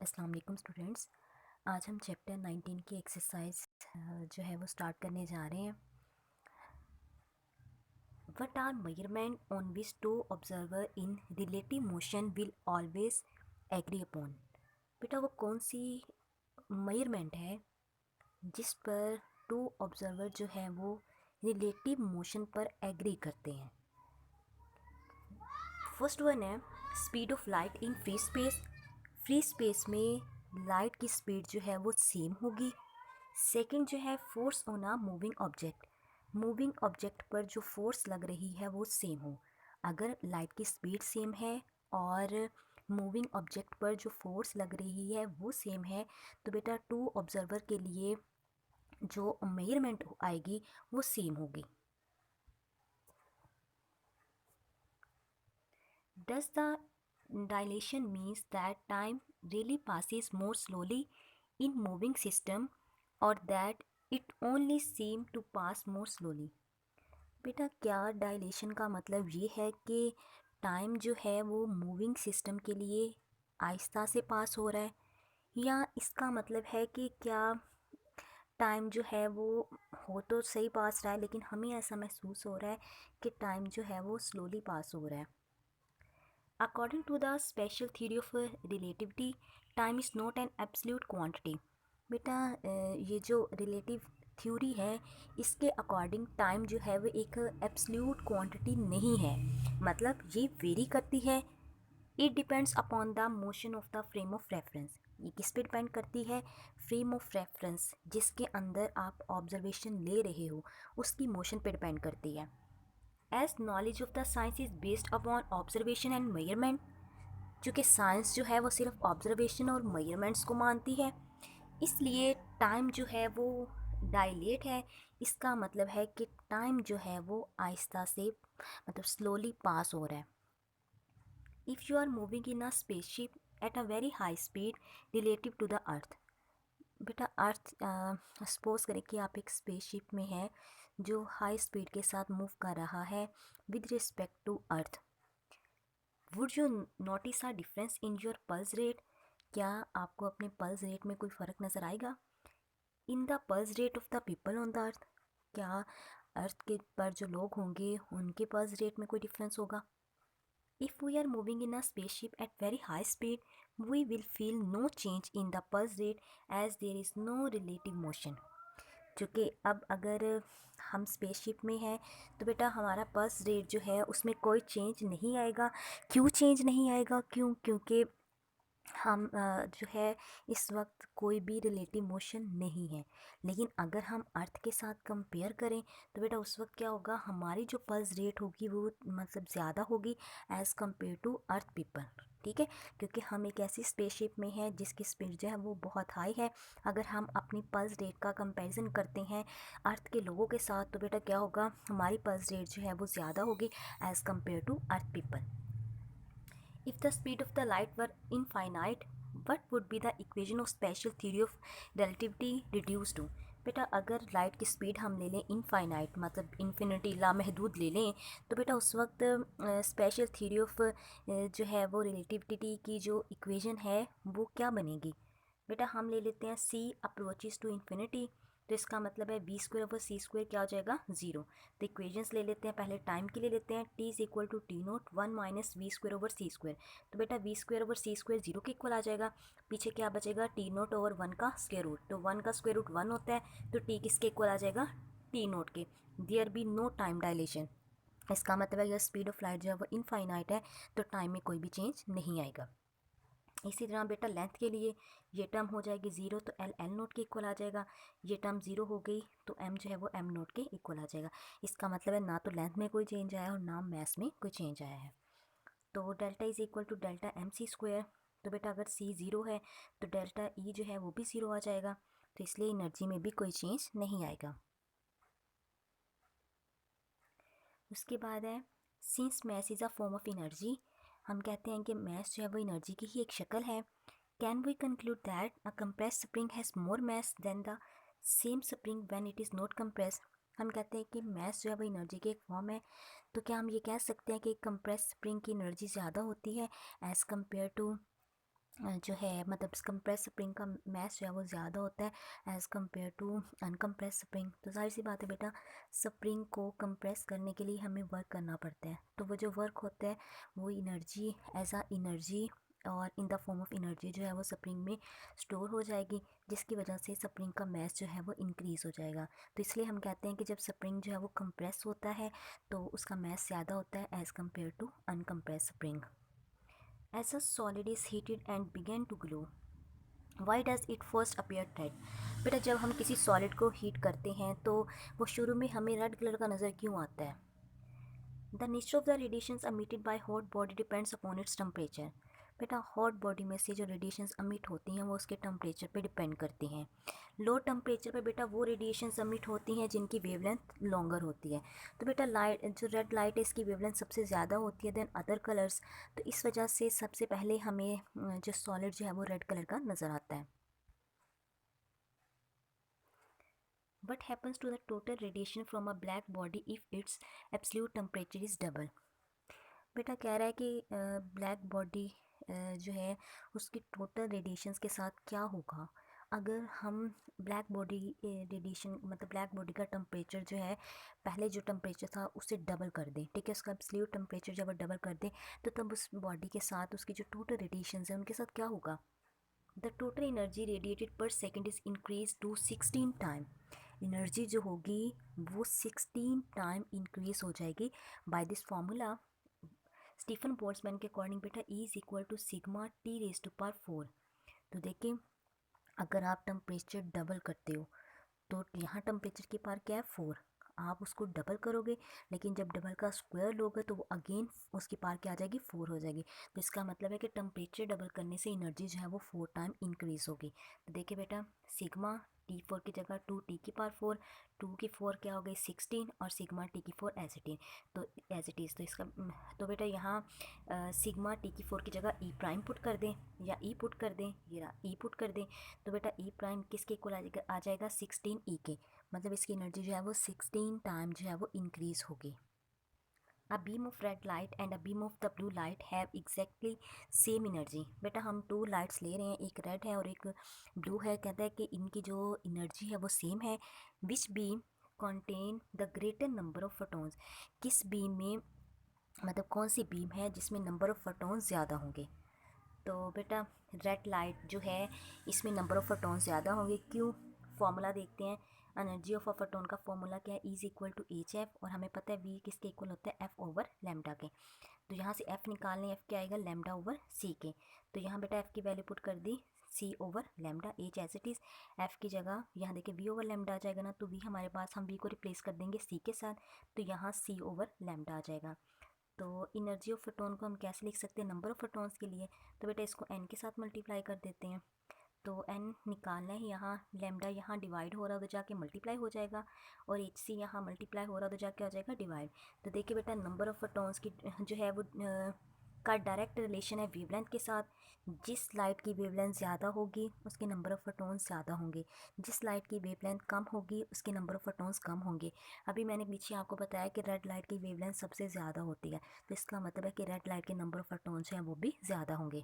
अस्सलाम वालेकुम स्टूडेंट्स। आज हम चैप्टर 19 की एक्सरसाइज जो है वो स्टार्ट करने जा रहे हैं। What are measurement on which two observer in relative motion will always agree upon. बेटा वो कौन सी मेजरमेंट है जिस पर टू ऑब्जर्वर जो है वो रिलेटिव मोशन पर एग्री करते हैं। फर्स्ट वन है speed of light in free space. Free space में लाइट की स्पीड जो है वो सेम होगी। सेकंड जो है force on a moving object. Moving object पर जो फोर्स लग रही है वो सेम हो। अगर लाइट की स्पीड सेम है और मूविंग ऑब्जेक्ट पर जो फोर्स लग रही है वो सेम है तो बेटा टू ऑब्जर्वर के लिए जो मेजरमेंट आएगी वो सेम होगी। Does the dilation means that time really passes more slowly in moving system or that it only seem to pass more slowly? बेटा क्या डायलेशन का मतलब ये है कि टाइम जो है वो मूविंग सिस्टम के लिए आहिस्ता से पास हो रहा है, या इसका मतलब है कि क्या टाइम जो है वो हो तो सही पास रहा है लेकिन हमें ऐसा महसूस हो रहा है कि टाइम जो है वो स्लोली पास हो रहा है। According to the special theory of relativity, time is not an absolute quantity. बेटा ये जो रिलेटिव थ्योरी है इसके अकॉर्डिंग टाइम जो है वो एक एब्सोल्यूट क्वांटिटी नहीं है, मतलब ये वेरी करती है। It depends upon the motion of the frame of reference. ये किस पे डिपेंड करती है? फ्रेम ऑफ रेफरेंस जिसके अंदर आप ऑब्जर्वेशन ले रहे हो उसकी मोशन पे डिपेंड करती है। As knowledge of the science is based upon observation and measurement, चूँकि साइंस जो है वो सिर्फ ऑब्जर्वेशन और मेजरमेंट्स को मानती है इसलिए टाइम जो है वो डायलेट है। इसका मतलब है कि टाइम जो है वो आहिस्ता से मतलब स्लोली पास हो रहा है। If you are moving in a spaceship at a very high speed relative to the earth. बेटा अर्थ सपोज करें कि आप एक स्पेसशिप में हैं जो हाई स्पीड के साथ मूव कर रहा है with respect to earth. Would you notice a difference in your pulse rate? क्या आपको अपने पल्स रेट में कोई फ़र्क नज़र आएगा? इन the pulse rate of the people on the earth, क्या अर्थ के पर जो लोग होंगे उनके पल्स रेट में कोई डिफरेंस होगा? If we are moving in a spaceship at very high speed we will feel no change in the pulse rate as there is no relative motion. क्योंकि अब अगर हम स्पेसशिप में हैं तो बेटा हमारा पल्स रेट जो है उसमें कोई चेंज नहीं आएगा। क्यों चेंज नहीं आएगा? क्योंकि हम जो है इस वक्त कोई भी रिलेटिव मोशन नहीं है। लेकिन अगर हम अर्थ के साथ कंपेयर करें तो बेटा उस वक्त क्या होगा, हमारी जो पल्स रेट होगी वो मतलब ज़्यादा होगी as compare to earth people. ठीक है, क्योंकि हम एक ऐसी स्पेसशिप में हैं जिसकी स्पीड जो है वो बहुत हाई है। अगर हम अपनी पल्स रेट का कंपैरिजन करते हैं अर्थ के लोगों के साथ तो बेटा क्या होगा, हमारी पल्स रेट जो है वो ज़्यादा होगी as compare to earth people. If the speed of the light were infinite, what would be the equation of special theory of relativity reduced to? बेटा अगर लाइट की स्पीड हम ले लें इनफाइनाइट मतलब इन्फिनिटी लामहदूद ले लें तो बेटा उस वक्त स्पेशल थ्योरी ऑफ जो है वो रिलेटिविटी की जो इक्वेशन है वो क्या बनेगी? बेटा हम ले लेते हैं c अप्रोचेस टू इन्फिनिटी, तो इसका मतलब है v square over c square क्या हो जाएगा, ज़ीरो। तो इक्वेशंस ले लेते हैं, पहले टाइम के लिए लेते हैं t is equal to t naught one minus v square over c square. तो बेटा v square over c square zero के इक्वल आ जाएगा। पीछे क्या बचेगा, टी नोट ओवर वन का स्क्वायर रूट, तो वन का स्क्वायर रूट वन होता है तो टी किसके इक्वल आ जाएगा, टी नोट के। There be no time dilation, इसका मतलब है यह स्पीड ऑफ लाइट जो है वो इनफाइनाइट है तो टाइम में कोई भी चेंज नहीं आएगा। इसी तरह बेटा लेंथ के लिए ये टर्म हो जाएगी ज़ीरो तो एल एल नोट के इक्वल आ जाएगा। ये टर्म ज़ीरो हो गई तो एम जो है वो एम नोट के इक्वल आ जाएगा। इसका मतलब है ना तो लेंथ में कोई चेंज आया और ना मैस में कोई चेंज आया है। तो delta is equal to delta m c square, तो बेटा अगर सी ज़ीरो है तो डेल्टा ई जो है वो भी ज़ीरो आ जाएगा, तो इसलिए एनर्जी में भी कोई चेंज नहीं आएगा। उसके बाद है since mass is a form of energy, हम कहते हैं कि मैस जो है वो एनर्जी की ही एक शक्ल है। Can we conclude that a compressed spring has more mass than the same spring when it is not compressed. हम कहते हैं कि मैस जो है वो एनर्जी की एक फॉर्म है, तो क्या हम ये कह सकते हैं कि कंप्रेस्ड स्प्रिंग की एनर्जी ज़्यादा होती है एज़ कम्पेयर टू जो है मतलब कंप्रेस स्प्रिंग का मैथ जो है वो ज़्यादा होता है as compare to uncompress spring. तो जाहिर सी बात है बेटा, स्प्रिंग को कंप्रेस करने के लिए हमें वर्क करना पड़ता है, तो वो जो वर्क होता है वो एनर्जी एज आ एनर्जी और in the form of energy जो है वो स्प्रिंग में स्टोर हो जाएगी, जिसकी वजह से स्प्रिंग का मैथ जो है वो इंक्रीज़ हो जाएगा। तो इसलिए हम कहते हैं कि जब स्प्रिंग जो है वो कंप्रेस होता है तो उसका मैथ ज़्यादा होता है as compare to uncompress spring. As a solid is heated and began to glow, why does it first appear red? बेटा जब हम किसी सॉलिड को हीट करते हैं तो वो शुरू में हमें रेड कलर का नज़र क्यों आता है? The nature of the radiations emitted by hot body depends upon its temperature। बेटा हॉट बॉडी में से जो रेडिएशंस अमिट होती हैं वो उसके टेम्परेचर पे डिपेंड करती हैं। लो टेम्परेचर पे बेटा वो रेडिएशंस अमिट होती हैं जिनकी वेवलेंथ लॉन्गर होती है। तो बेटा लाइट जो रेड लाइट है इसकी वेवलेंथ सबसे ज़्यादा होती है देन अदर कलर्स। तो इस वजह से सबसे पहले हमें जो सॉलिड जो है वो रेड कलर का नज़र आता है। What happens to the total radiation from a black body if its absolute temperature is double? बेटा कह रहा है कि ब्लैक बॉडी जो है उसकी टोटल रेडिएशंस के साथ क्या होगा अगर हम ब्लैक बॉडी रेडिएशन मतलब ब्लैक बॉडी का टेम्परेचर जो है पहले जो टेम्परेचर था उससे डबल कर दें। ठीक है, उसका एब्सोल्यूट टेम्परेचर जब डबल कर दें तो तब उस बॉडी के साथ उसकी जो टोटल रेडिएशंस हैं उनके साथ क्या होगा? The total energy radiated per second is increase to 16 time. Energy जो होगी वो 16 टाइम इंक्रीज हो जाएगी by this formula. Stefan Boltzmann के अकॉर्डिंग बेटा E is equal to sigma t raise to power 4। तो देखिए अगर आप टेम्परेचर डबल करते हो तो यहाँ टेम्परेचर की पावर क्या है 4, आप उसको डबल करोगे लेकिन जब डबल का स्क्वायर लोगे तो वो अगेन उसकी पावर क्या आ जाएगी 4 हो जाएगी। तो इसका मतलब है कि टेम्परेचर डबल करने से एनर्जी जो है वो 4 टाइम इंक्रीज़ होगी। तो देखिए बेटा सिग्मा T4 की जगह 2T की पावर 4, 2 की 4 क्या हो गई 16 और सिग्मा T की 4 एज इट इज। तो एज इट इज़ तो इसका तो बेटा यहाँ सिग्मा T की 4 की जगह E प्राइम पुट कर दें या E पुट कर दें या E पुट कर दें। तो बेटा E प्राइम किसके इक्वल आ जाएगा 16 E के, मतलब इसकी एनर्जी जो है वो 16 टाइम जो है वो इंक्रीज़ होगी। A beam of red light and a beam of the blue light have exactly same energy। बेटा हम 2 लाइट्स ले रहे हैं, एक रेड है और एक ब्लू है। कहता है कि इनकी जो एनर्जी है वो सेम है। Which beam contain the greater number of photons? किस बीम में मतलब कौन सी बीम है जिसमें नंबर ऑफ फोटोन्स ज़्यादा होंगे? तो बेटा रेड लाइट जो है इसमें नंबर ऑफ़ फोटोन ज़्यादा होंगे। क्यों? फॉर्मूला देखते हैं। एनर्जी ऑफ अ फोटोन का फॉर्मूला क्या है? E is equal to h f, और हमें पता है V किसके इक्वल होता है F ओवर लेमडा के। तो यहाँ से F निकालने, F क्या आएगा लेमडा ओवर C के। तो यहाँ बेटा F की वैल्यू पुट कर दी C over lambda, H as it is. F की जगह यहाँ देखिए V ओवर लेमडा आ जाएगा ना, तो V हमारे पास, हम V को रिप्लेस कर देंगे C के साथ, तो यहाँ C ओवर लेमडा आ जाएगा। तो एनर्जी ऑफ फोटोन को हम कैसे लिख सकते हैं नंबर ऑफ फोटोन्स के लिए? तो बेटा इसको n के साथ मल्टीप्लाई कर देते हैं। तो n निकालना है, यहाँ लेमडा यहाँ डिवाइड हो रहा है तो जाके मल्टीप्लाई हो जाएगा, और एच सी यहाँ मल्टीप्लाई हो रहा है तो जाके हो जाएगा डिवाइड। तो देखिए बेटा नंबर ऑफ फोटोन्स की जो है वो का डायरेक्ट रिलेशन है वेवलेंथ के साथ। जिस लाइट की वेवलेंथ ज़्यादा होगी उसके नंबर ऑफ़ फोटोन्स ज़्यादा होंगे, जिस लाइट की वेवलेंथ कम होगी उसके नंबर ऑफ़ फोटोन्स कम होंगे। अभी मैंने पीछे आपको बताया कि रेड लाइट की वेवलेंथ सबसे ज़्यादा होती है, तो इसका मतलब है कि रेड लाइट के नंबर ऑफ़ फोटोन्स हैं वो भी ज़्यादा होंगे।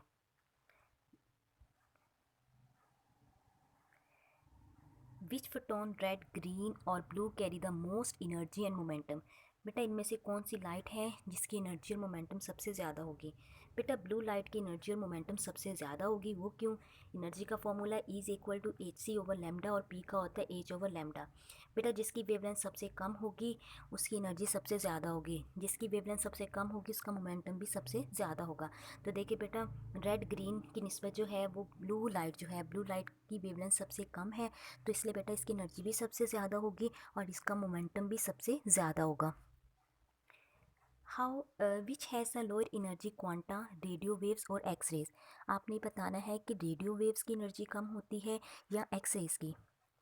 विच फोटोन रेड ग्रीन और blue carry the most energy and momentum? बेटा इनमें से कौन सी लाइट है जिसकी एनर्जी और मोमेंटम सबसे ज़्यादा होगी? बेटा ब्लू लाइट की एनर्जी और मोमेंटम सबसे ज़्यादा होगी। वो क्यों? एनर्जी का formula E is equal to h c over lambda, और P का होता है H ओवर लेमडा। बेटा जिसकी वेवलेंथ सबसे कम होगी उसकी एनर्जी सबसे ज़्यादा होगी, जिसकी वेवलेंथ सबसे कम होगी उसका मोमेंटम भी सबसे ज़्यादा होगा। तो देखिए बेटा रेड ग्रीन की निस्बत जो है वो ब्लू लाइट जो है, ब्लू लाइट की वेवलेंथ सबसे कम है, तो इसलिए बेटा इसकी एनर्जी भी सबसे ज़्यादा होगी और इसका मोमेंटम भी सबसे ज़्यादा होगा। How which has a lower energy quanta, radio waves और एक्स रेज? आपने बताना है कि रेडियो वेव्स की एनर्जी कम होती है या एक्स रेज की।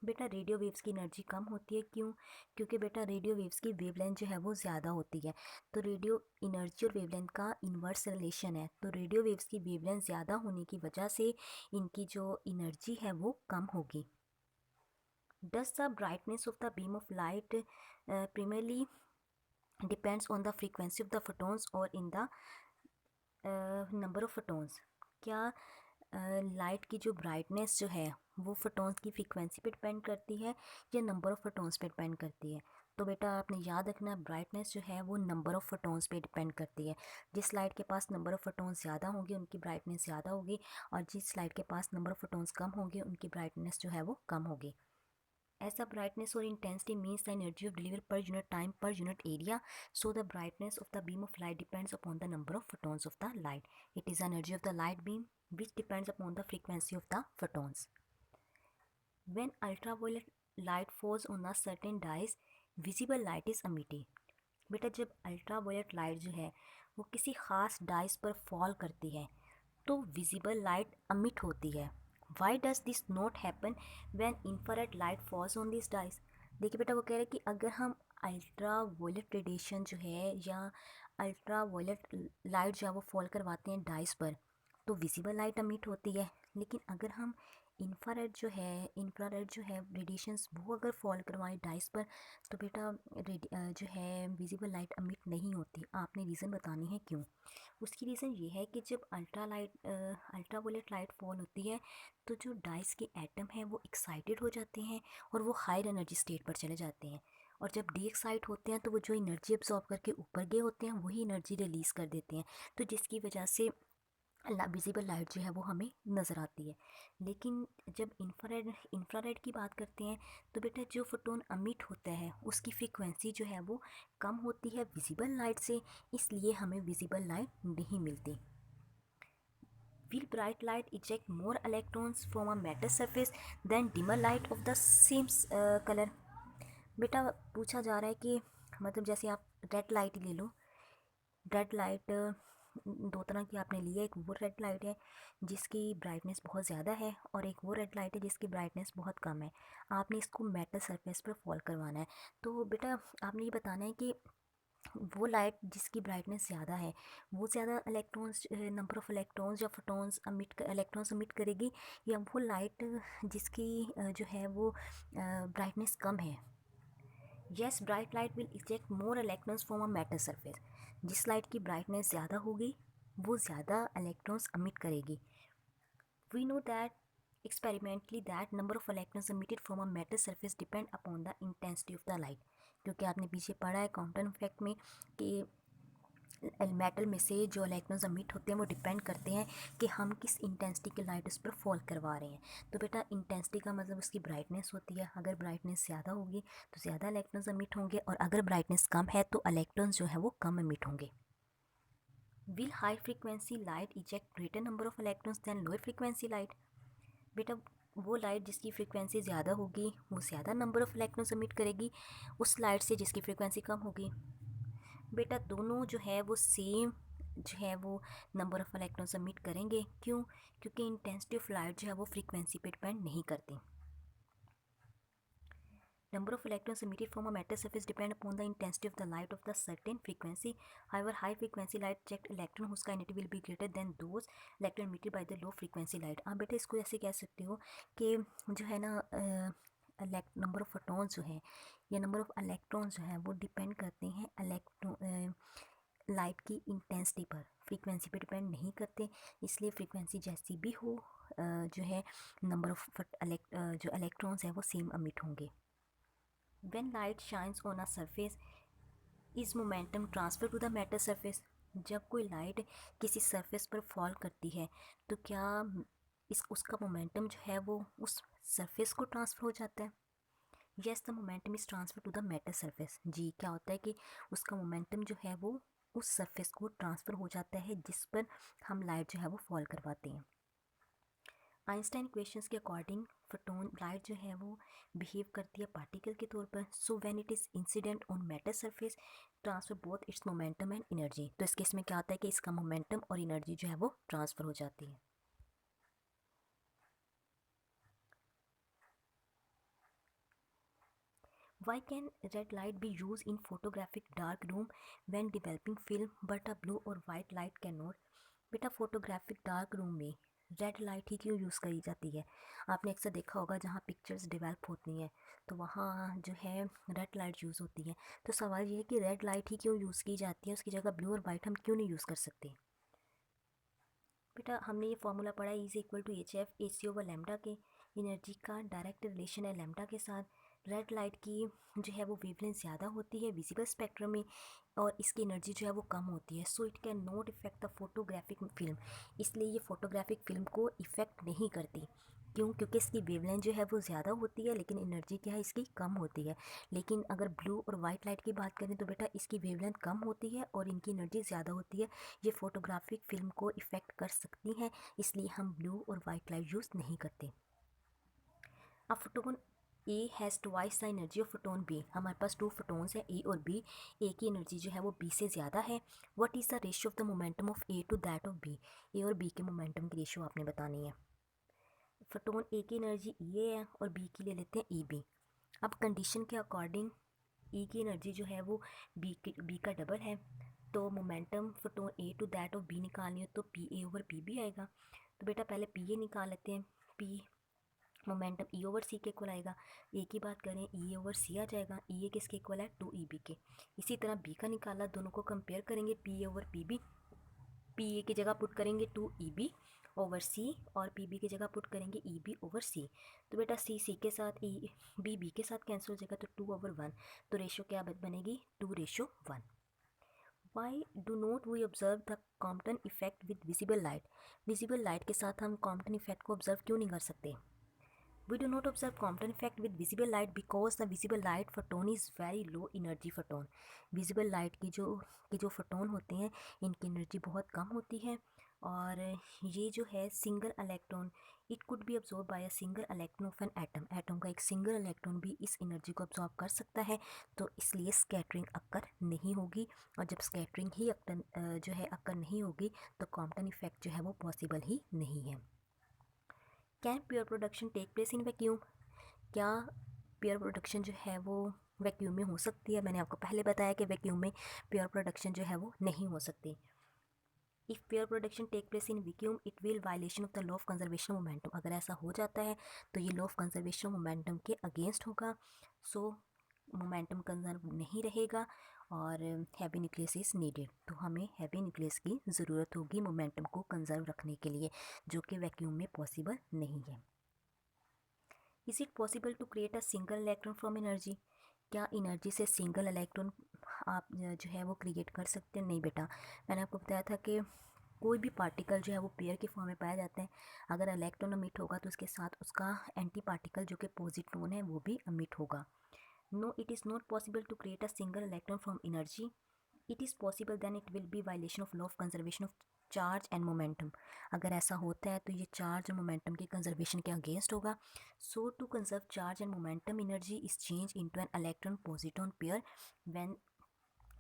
बेटा रेडियो वेव्स की एनर्जी कम होती है। क्यों? क्योंकि बेटा रेडियो वेव्स की वेवलेंथ जो है वो ज़्यादा होती है, तो रेडियो एनर्जी और वेवलेंथ का इन्वर्स रिलेशन है, तो रेडियो वेव्स की वेवलेंथ ज़्यादा होने की वजह से इनकी जो एनर्जी है वो कम होगी। Does the brightness of the beam of light primarily depends on the frequency of the photons or in the number of photons? क्या लाइट की जो ब्राइटनेस जो है वो फोटॉन्स की फ्रीक्वेंसी पे डिपेंड करती है या नंबर ऑफ़ फोटॉन्स पे डिपेंड करती है? तो बेटा आपने याद रखना, ब्राइटनेस जो है वो नंबर ऑफ़ फोटॉन्स पे डिपेंड करती है। जिस लाइट के पास नंबर ऑफ़ फोटॉन्स ज़्यादा होंगे उनकी ब्राइटनेस ज़्यादा होगी, और जिस लाइट के पास नंबर ऑफ़ फोटॉन्स कम होंगे उनकी ब्राइटनेस जो है वो कम होगी। As the brightness or intensity means the energy of delivery per unit time per unit area, so the brightness of the beam of light depends upon the number of photons of the light. It is the energy of the light beam which depends upon the frequency of the photons. When ultraviolet light falls on a certain dice, visible light is emitted. बेटा जब ultraviolet light जो है वो किसी ख़ास dice पर fall करती है तो विजिबल लाइट अमिट होती है। Why does this not happen when infrared light falls on this dice? देखिए बेटा वो कह रहे हैं कि अगर हम अल्ट्रावायलेट रेडिएशन जो है या अल्ट्रावायलेट लाइट जो है वो फॉल करवाते हैं डाइस पर तो विजिबल लाइट अमिट होती है, लेकिन अगर हम इंफ्रारेड जो है रेडिएशंस वो अगर फॉल करवाएं डाइस पर तो बेटा जो है विजिबल लाइट अमिट नहीं होती। आपने रीज़न बतानी है क्यों। उसकी रीज़न ये है कि जब अल्ट्रावायलेट लाइट फॉल होती है तो जो डाइस के एटम हैं वो एक्साइटेड हो जाते हैं और वो हायर एनर्जी स्टेट पर चले जाते हैं, और जब डी एक्साइट होते हैं तो वो जो एनर्जी एब्जॉर्ब करके ऊपर गए होते हैं वही एनर्जी रिलीज़ कर देते हैं, तो जिसकी वजह से विजिबल लाइट जो है वो हमें नज़र आती है। लेकिन जब इंफ्रारेड की बात करते हैं तो बेटा जो फोटोन अमिट होता है उसकी फ्रीक्वेंसी जो है वो कम होती है विजिबल लाइट से, इसलिए हमें विजिबल लाइट नहीं मिलती। Will bright light eject more electrons from a metal surface than dimmer light of the same color? बेटा पूछा जा रहा है कि मतलब जैसे आप रेड लाइट ले लो, रेड लाइट दो तरह की आपने ली है, एक वो रेड लाइट है जिसकी ब्राइटनेस बहुत ज़्यादा है और एक वो रेड लाइट है जिसकी ब्राइटनेस बहुत कम है। आपने इसको मेटल सरफेस पर फॉल करवाना है, तो बेटा आपने ये बताना है कि वो लाइट जिसकी ब्राइटनेस ज़्यादा है वो ज़्यादा इलेक्ट्रॉन्स नंबर ऑफ़ इलेक्ट्रॉन्स या फोटॉन्स इलेक्ट्रॉन्स अमिट करेगी, या वो लाइट जिसकी जो है वो ब्राइटनेस कम है। Yes, bright light will eject more electrons from a metal surface. जिस लाइट की ब्राइटनेस ज़्यादा होगी वो ज़्यादा इलेक्ट्रॉन्स अमिट करेगी। We know that experimentally that number of electrons emitted from a metal surface depend upon the intensity of the light, क्योंकि आपने पीछे पढ़ा है क्वांटम इफेक्ट में कि मेटल में से जो इलेक्ट्रॉन्स अमिट होते हैं वो डिपेंड करते हैं कि हम किस इंटेंसिटी की लाइट उस पर फॉल करवा रहे हैं। तो बेटा इंटेंसिटी का मतलब उसकी ब्राइटनेस होती है, अगर ब्राइटनेस ज़्यादा होगी तो ज़्यादा इलेक्ट्रॉन्स अमिट होंगे, और अगर ब्राइटनेस कम है तो इलेक्ट्रॉन्स जो है वो कम अमिट होंगे। Will high frequency light eject greater number of electrons than lower frequency light? बेटा वो लाइट जिसकी फ्रीक्वेंसी ज़्यादा होगी वो ज़्यादा नंबर ऑफ़ इलेक्ट्रॉन्स एमिट करेगी उस लाइट से जिसकी फ्रीक्वेंसी कम होगी। बेटा दोनों जो है वो सेम जो है वो नंबर ऑफ़ इलेक्ट्रॉन्स एमिट करेंगे। क्यों? क्योंकि इंटेंसिटी ऑफ लाइट जो है वो फ्रीक्वेंसी पे डिपेंड नहीं करती। Number of electrons emitted from a metal surface depend upon the intensity of the light of the certain frequency. However, high frequency light eject electron whose kinetic will be greater than those electron emitted by the low frequency light. आप बेटा इसको ऐसे कह सकते हो कि जो है ना नंबर ऑफ फोटॉन्स जो है या नंबर ऑफ इलेक्ट्रॉन्स जो है वो डिपेंड करते हैं लाइट की इंटेंसिटी पर, फ्रीक्वेंसी पे डिपेंड नहीं करते। इसलिए फ्रीक्वेंसी जैसी भी हो जो है नंबर ऑफ जो इलेक्ट्रॉन्स हैं वो सेम अमिट होंगे। When light shines on a surface, is momentum transferred to the metal surface? जब कोई लाइट किसी सरफेस पर फॉल करती है तो क्या उसका मोमेंटम जो है वो उस सरफेस को ट्रांसफ़र हो जाता है? Yes, the momentum is transfer to the metal surface. जी, क्या होता है कि उसका मोमेंटम जो है वो उस सरफेस को ट्रांसफ़र हो जाता है जिस पर हम लाइट जो है वो फॉल करवाते हैं। आइंस्टाइन इक्वेशंस के अकॉर्डिंग फोटोन लाइट जो है वो बिहेव करती है पार्टिकल के तौर पर। So when it is incident on metal surface transfer both it's momentum and energy. तो इस केस में क्या होता है कि इसका मोमेंटम और एनर्जी जो है वो ट्रांसफ़र हो जाती है। Why can red light be used in photographic dark room when developing film but a blue or white light cannot? बेटा फोटोग्राफिक डार्क रूम में रेड लाइट ही क्यों यूज़ करी जाती है? आपने अक्सर देखा होगा जहाँ पिक्चर्स डेवलप होती हैं तो वहाँ जो है रेड लाइट यूज़ होती है। तो सवाल ये है कि रेड लाइट ही क्यों यूज़ की जाती है, उसकी जगह ब्लू और वाइट हम क्यों नहीं यूज़ कर सकते? बेटा हमने ये फॉर्मूला पढ़ा है, is equal to h f a c over lambda के। एनर्जी का डायरेक्ट रिलेशन है लैम्डा के साथ। रेड लाइट की जो है वो वेवलेंथ ज़्यादा होती है विजिबल स्पेक्ट्रम में, और इसकी एनर्जी जो है वो कम होती है। So it can not effect the photographic film, इसलिए ये फोटोग्राफिक फिल्म को इफ़ेक्ट नहीं करती। क्यों? क्योंकि इसकी वेवलेंथ जो है वो ज़्यादा होती है, लेकिन एनर्जी क्या है इसकी कम होती है। लेकिन अगर ब्लू और वाइट लाइट की बात करें तो बेटा इसकी वेवलेंथ कम होती है और इनकी एनर्जी ज़्यादा होती है। ये फोटोग्राफिक फिल्म को इफ़ेक्ट कर सकती हैं, इसलिए हम ब्लू और वाइट लाइट यूज़ नहीं करते। अब photon A has twice the energy of photon B. हमारे पास 2 फोटोन्स हैं ए और बी। ए की एनर्जी जो है वो बी से ज़्यादा है। What is the ratio of the momentum of A to that of B. A और बी के मोमेंटम की रेशियो आपने बतानी है। फोटोन ए की एनर्जी ई है और बी की ले लेते हैं ई बी। अब कंडीशन के अकॉर्डिंग ई की एनर्जी जो है वो बी का डबल है, तो momentum photon A to that of B निकालनी हो तो p A over p B आएगा। तो बेटा पहले पी ए निकाल लेते हैं। P momentum E over c के इक्वल आएगा। ए की बात करें ई ओवर सी आ जाएगा। ई ए किसके इक्वल है? 2 ई बी के। इसी तरह बी का निकाला, दोनों को कंपेयर करेंगे। P A over p B, p A की जगह पुट करेंगे 2 ई बी ओवर सी, और पी बी की जगह पुट करेंगे ई बी ओवर सी। तो बेटा सी सी के साथ, ई बी बी के साथ कैंसिल हो जाएगा, तो 2 ओवर 1। तो रेशो क्या बनेगी? 2:1। Why do not we observe the Compton effect with visible light. Visible light के साथ हम कॉम्पटन इफेक्ट को ऑब्जर्व क्यों नहीं कर सकते? We do not observe Compton effect with visible light because the visible light photon is very low energy photon. Visible light की जो फोटोन होते हैं इनकी एनर्जी बहुत कम होती है, और ये जो है single electron, it could be absorb by a single electron of an atom. Atom का एक सिंगल इलेक्ट्रॉन भी इस एनर्जी को अब्जॉर्ब कर सकता है, तो इसलिए स्कैटरिंग अक्कर नहीं होगी। और जब स्कैटरिंग ही जो है अक्कर नहीं होगी तो कॉम्पटन इफेक्ट जो है वो पॉसिबल ही नहीं है। Can pure production take place in vacuum. क्या प्योर प्रोडक्शन जो है वो वैक्यूम में हो सकती है? मैंने आपको पहले बताया कि वैक्यूम में प्योर प्रोडक्शन जो है वो नहीं हो सकती। If pure production take place in vacuum it will violation of the law of conservation momentum. अगर ऐसा हो जाता है तो ये लॉ ऑफ कंजर्वेशन मोमेंटम के अगेंस्ट होगा। सो मोमेंटम कंजर्व नहीं रहेगा और हैवी न्यूक्लियस इज़ नीडेड। तो हमें हैवी न्यूक्लियस की ज़रूरत होगी मोमेंटम को कंजर्व रखने के लिए, जो कि वैक्यूम में पॉसिबल नहीं है। Is it possible to create a single electron from energy. क्या एनर्जी से सिंगल इलेक्ट्रॉन आप जो है वो क्रिएट कर सकते हैं? नहीं बेटा, मैंने आपको बताया था कि कोई भी पार्टिकल जो है वो पेयर के फॉर्म में पाया जाता है। अगर इलेक्ट्रॉन अमिट होगा तो उसके साथ उसका एंटी पार्टिकल जो कि पॉजिट्रॉन है वो भी अमिट होगा। No, it is not possible to create a single electron from energy. It is possible then it will be violation of law of conservation of charge and momentum. अगर ऐसा होता है तो ये चार्ज और मोमेंटम की conservation के against होगा। So to conserve charge and momentum energy is change into an electron positron pair when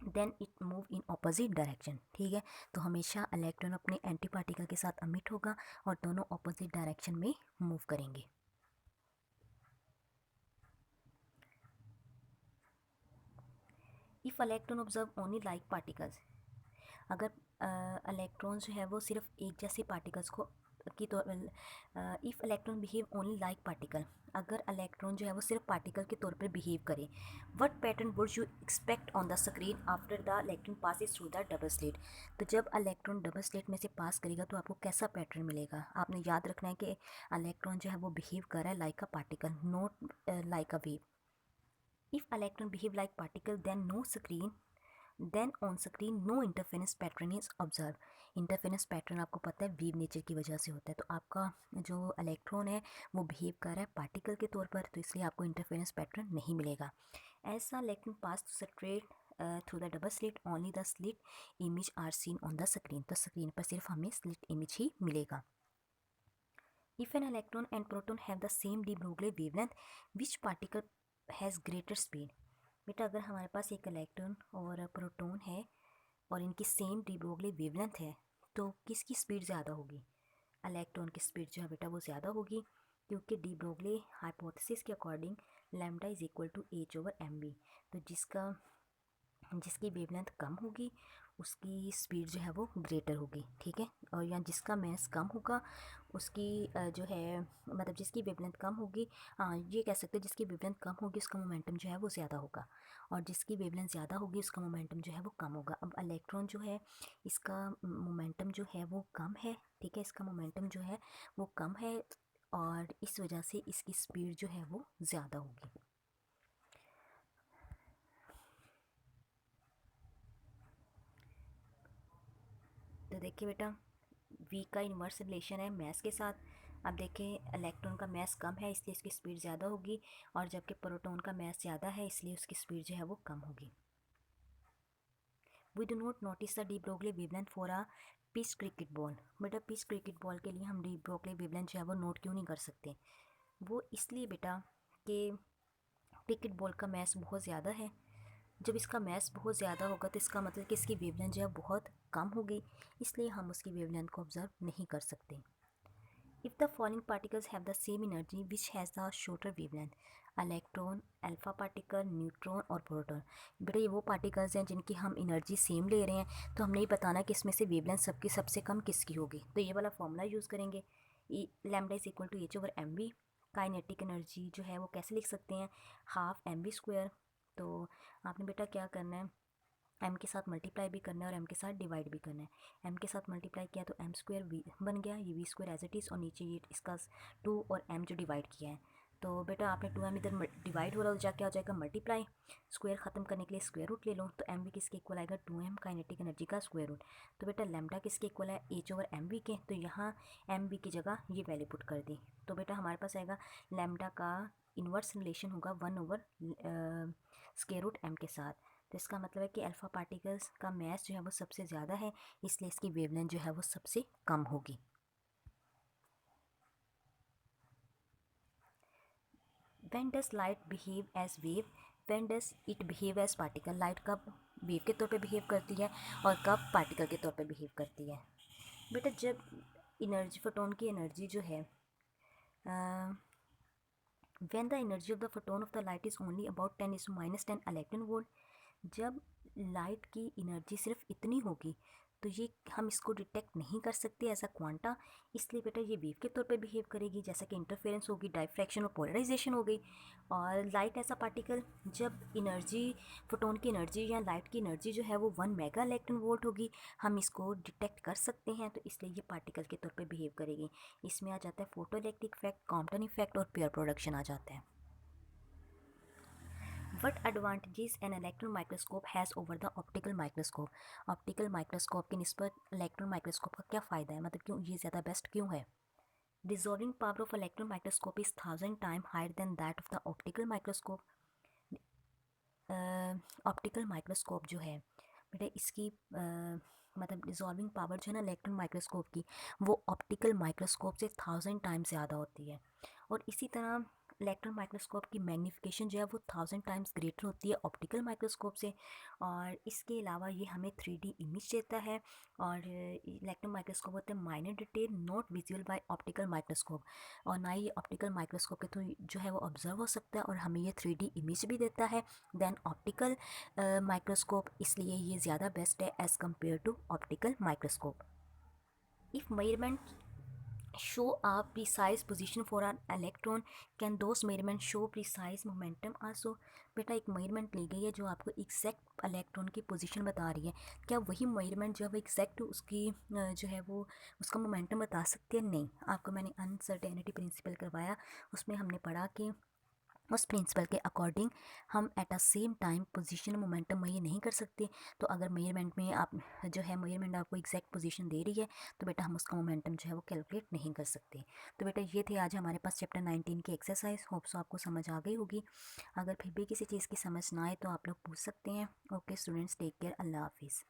then it move in opposite direction. ठीक है, तो हमेशा इलेक्ट्रॉन अपने एंटी पार्टिकल के साथ अमिट होगा और दोनों ऑपोजिट डायरेक्शन में मूव करेंगे। If electron observe only like particles. अगर इलेक्ट्रॉन्स जो है वो सिर्फ एक जैसे पार्टिकल्स को की तौर if electron behave only like particle. अगर इलेक्ट्रॉन जो है वो सिर्फ पार्टिकल के तौर पर बिहेव करे, what pattern would you expect on the screen after the electron passes through the double slit. तो जब इलेक्ट्रॉन डबल स्लिट में से पास करेगा तो आपको कैसा पैटर्न मिलेगा? आपने याद रखना है कि इलेक्ट्रॉन जो है वो बिहेव कर रहा है like a particle, not like a wave. If electron behave like particle then on screen no interference pattern is observe. Interference pattern आपको पता है वेव नेचर की वजह से होता है, तो आपका जो इलेक्ट्रॉन है वो बिहेव कर रहा है पार्टिकल के तौर पर, तो इसलिए आपको इंटरफेरेंस पैटर्न नहीं मिलेगा। ऐसा electron pass straight through the double slit only the slit image are seen on the screen. तो स्क्रीन पर सिर्फ हमें स्लिट इमेज ही मिलेगा। If an electron and proton have the same de Broglie wavelength which particle has greater speed. बेटा अगर हमारे पास एक इलेक्ट्रॉन और प्रोटॉन है और इनकी सेम डी ब्रोगली वेवलेंथ है तो किसकी स्पीड ज़्यादा होगी? इलेक्ट्रॉन की स्पीड जो है बेटा वो ज़्यादा होगी, क्योंकि डी ब्रोगली हाइपोथेसिस के according lambda is equal to h over m b. तो जिसकी वेवलेंथ कम होगी उसकी स्पीड जो है वो ग्रेटर होगी, ठीक है। और या जिसका मास कम होगा उसकी जो है मतलब जिसकी वेवलेंथ कम होगी, हाँ ये कह सकते हैं जिसकी वेवलेंथ कम होगी उसका मोमेंटम जो है वो ज़्यादा होगा, और जिसकी वेवलेंथ ज़्यादा होगी उसका मोमेंटम जो है वो कम होगा। अब इलेक्ट्रॉन जो है इसका मोमेंटम जो है वो कम है, ठीक है, इसका मोमेंटम जो है वो कम है और इस वजह से इसकी स्पीड जो है वो ज़्यादा होगी। तो देखिए बेटा, वी का इन्वर्स रिलेशन है मैस के साथ। अब देखें इलेक्ट्रॉन का मैस कम है इसलिए इसकी स्पीड ज़्यादा होगी, और जबकि प्रोटॉन का मैस ज़्यादा है इसलिए उसकी स्पीड जो है वो कम होगी। We do not notice the de Broglie wavelength for a pitch cricket ball. बेटा पिच क्रिकेट बॉल के लिए हम डी ब्रोगली वेवलेंथ जो है वो नोट क्यों नहीं कर सकते? वो इसलिए बेटा कि क्रिकेट बॉल का मैस बहुत ज़्यादा है। जब इसका मैस बहुत ज़्यादा होगा तो इसका मतलब कि इसकी वेवलेंथ जो है बहुत कम होगी, इसलिए हम उसकी वेवलेंथ को ऑब्जर्व नहीं कर सकते। If the falling particles have the same energy which has the shorter wavelength, electron, alpha particle, neutron और प्रोटॉन। बेटा ये वो पार्टिकल्स हैं जिनकी हम एनर्जी सेम ले रहे हैं, तो हमने ये बताना कि इसमें से वेवलेंथ सबकी सबसे कम किसकी होगी। तो ये वाला फॉर्मूला यूज़ करेंगे, lambda is equal to h over m v. Kinetic energy जो है वो कैसे लिख सकते हैं, हाफ एम वी स्क्वायर। तो आपने बेटा क्या करना है, एम के साथ मल्टीप्लाई भी करना है और एम के साथ डिवाइड भी करना है। एम के साथ मल्टीप्लाई किया तो एम स्क्वायर वी बन गया, ये v square as it is, और नीचे ये इसका 2 और एम जो डिवाइड किया है। तो बेटा आपने 2m इधर डिवाइड हो रहा है तो जाके आ जाएगा मल्टीप्लाई, स्क्वायर ख़त्म करने के लिए स्क्वायर रूट ले लो, तो एम वी किसके इक्वल आएगा 2m काइनेटिक एनर्जी का स्क्वायर रूट। तो बेटा लैम्डा किसके इक्वल है एच ओवर एम वी के, तो यहाँ एम वी की जगह ये वैल्यू पुट कर दी, तो बेटा हमारे पास आएगा लैम्डा का इन्वर्स रिलेशन होगा 1 ओवर स्क्वायर रूट एम के साथ। तो इसका मतलब है कि अल्फ़ा पार्टिकल्स का मैस जो है वो सबसे ज़्यादा है, इसलिए इसकी वेवलेंथ जो है वो सबसे कम होगी। When does light behave as wave, when does it behave as particle. Light कब वेव के तौर पे बिहेव करती है और कब पार्टिकल के तौर पे बिहेव करती है? बेटा जब एनर्जी, फोटोन की एनर्जी जो है, when the energy of the photon of the light is only about 10⁻10 electron volt, जब लाइट की एनर्जी सिर्फ इतनी होगी तो ये हम इसको डिटेक्ट नहीं कर सकते एज अ क्वांटा, इसलिए बेटा ये वेव के तौर पे बिहेव करेगी, जैसा कि इंटरफेरेंस होगी, डायफ्रैक्शन और पोलराइजेशन हो गई। और लाइट एज अ पार्टिकल, जब एनर्जी, फोटोन की एनर्जी या लाइट की एनर्जी जो है वो 1 मेगा इलेक्ट्रॉन वोल्ट होगी, हम इसको डिटेक्ट कर सकते हैं, तो इसलिए ये पार्टिकल के तौर पे बिहेव करेगी। इसमें आ जाता है photo electric effect, Compton effect और पेयर प्रोडक्शन आ जाता है। What advantages an electron microscope has over the optical microscope? Optical microscope की निस्बत इलेक्ट्रॉन माइक्रोस्कोप का क्या फ़ायदा है, मतलब क्यों ये ज़्यादा बेस्ट क्यों है? Dissolving power of electron microscope is 1000 times higher than that of the optical microscope. Optical microscope जो है बेटा इसकी मतलब डिज़ोल्विंग पावर जो है ना इलेक्ट्रॉन माइक्रोस्कोप की, वो ऑप्टिकल माइक्रोस्कोप से 1000 टाइम्स ज़्यादा होती है। और इसी तरह इलेक्ट्रॉन माइक्रोस्कोप की मैग्नीफिकेशन जो है वो 1000 टाइम्स ग्रेटर होती है ऑप्टिकल माइक्रोस्कोप से। और इसके अलावा ये हमें 3D इमेज देता है, और इलेक्ट्रॉन माइक्रोस्कोप होते हैं minor detail not visual by optical microscope, और ना ही ऑप्टिकल माइक्रोस्कोप के थ्रू जो है वो ऑब्जर्व हो सकता है, और हमें ये 3D इमेज भी देता है देन ऑप्टिकल माइक्रोस्कोप, इसलिए ये ज़्यादा बेस्ट है as compare to optical microscope. If measurement show a precise position for an electron, can those measurements show precise momentum also? बेटा एक मेजरमेंट ली गई है जो आपको एग्जैक्ट इलेक्ट्रॉन की पोजीशन बता रही है, क्या वही मेजरमेंट जो है वो एग्जैक्ट उसकी जो है वो उसका मोमेंटम बता सकती है? नहीं। आपको मैंने अनसर्टेनिटी प्रिंसिपल करवाया, उसमें हमने पढ़ा कि उस प्रिंसिपल के अकॉर्डिंग हम at a same time position momentum measure नहीं कर सकते। तो अगर मेजरमेंट में आप जो है मेजरमेंट आपको एग्जैक्ट पोजीशन दे रही है तो बेटा हम उसका मोमेंटम जो है वो कैलकुलेट नहीं कर सकते। तो बेटा ये थे आज हमारे पास चैप्टर 19 की एक्सरसाइज, होप सो आपको समझ आ गई होगी। अगर फिर भी किसी चीज़ की समझ ना आए तो आप लोग पूछ सकते हैं। ओके स्टूडेंट्स, टेक केयर, अल्लाह हाफिज़।